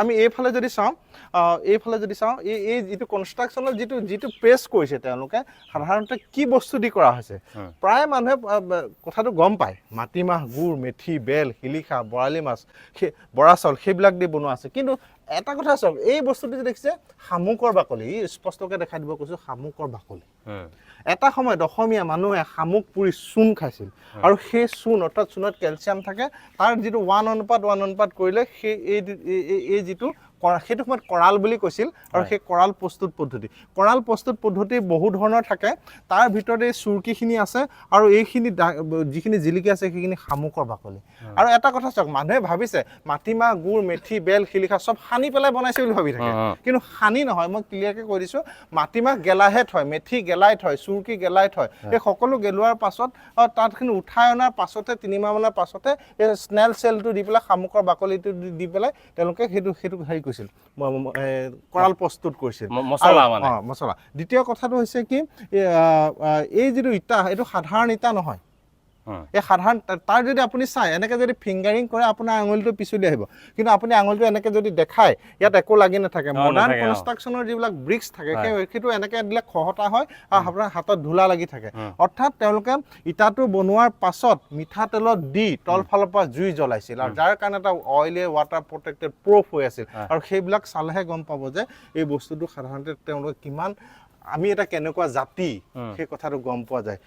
আমি এইফালে যদি চাওঁ এই যিটো কনষ্ট্ৰাকশ্যনৰ যিটো প্ৰেছ কৰিছে তেওঁলোকে সাধাৰণতে কি বস্তু দি কৰা হৈছে প্ৰায় মানুহে কথাটো গম পায় মাটিমাহ গুড় মেথি বেল শিলিখা বৰালি মাছ বৰা চাউল সেইবিলাক দি বনোৱা আছে কিন্তু এটা কথা চাওক এই বস্তুটো যে দেখিছে শামুকৰ বাকলি স্পষ্টকৈ দেখাই দিব কৈছোঁ শামুকৰ বাকলি এটা সময়ত অসমীয়া মানুহে শামুক পুৰি চূণ খাইছিল আৰু সেই চূণ অৰ্থাৎ চূণত কেলছিয়াম থাকে তাৰ যিটো 1:1 কৰিলে সেই এই যিটো সেইটো সময়ত কৰাল বুলি কৈছিল আৰু সেই কৰাল প্ৰস্তুত পদ্ধতি বহু ধৰণৰ থাকে তাৰ ভিতৰত এই চুৰকিখিনি আছে আৰু এইখিনি যিখিনি জিলিকি আছে সেইখিনি শামুকৰ বাকলি আৰু এটা কথা চাওক মানুহে ভাবিছে মাটিমাহ গুড় মেথি বেল শিলিখা চব সানি পেলাই বনাইছে বুলি ভাবি থাকে কিন্তু সানি নহয় মই ক্লিয়াৰকৈ কৈ দিছোঁ মাটিমাহ গেলাইহে থয় মেথি গেলাই থয় চুৰকি গেলাই থয় এই সকলো গেলোৱাৰ পাছত তাতখিনি উঠাই অনাৰ পাছতে 3 মাহমানৰ পাছতে এই স্নেল চেলটো দি পেলাই শামুকৰ বাকলিটো দি পেলাই তেওঁলোকে সেইটো হেৰি কৰিছিল কৰাল প্ৰস্তুত কৰিছিল মছলা দ্বিতীয় কথাটো হৈছে কি এই যিটো ইটা এইটো সাধাৰণ ইটা নহয় এই সাধাৰণ তাৰ যদি আপুনি চাই এনেকৈ যদি ফিংগাৰিং কৰে আপোনাৰ আঙুলিটো পিছলি আহিব কিন্তু আপুনি আঙুলিটো এনেকৈ যদি দেখায় ইয়াত একো লাগি নাথাকে মডাৰ্ণ কনষ্ট্ৰাকশ্যনৰ যিবিলাক ব্ৰিক্স থাকে সেইটো এনেকৈ দিলে খহটা হয় আৰু আপোনাৰ হাতত ধূলা লাগি থাকে অৰ্থাৎ তেওঁলোকে ইটাটো বনোৱাৰ পাছত মিঠাতেলত দি তলফালৰ পৰা জুই জ্বলাইছিল আৰু যাৰ কাৰণে এটা অইলে ৱাটাৰ প্ৰটেক্টেড প্ৰুফ হৈ আছিল আৰু সেইবিলাক চালেহে গম পাব যে এই বস্তুটো সাধাৰণতে তেওঁলোকে কিমান আমি এটা কেনেকুৱা জাতি সেই কথাটো গম পোৱা যায়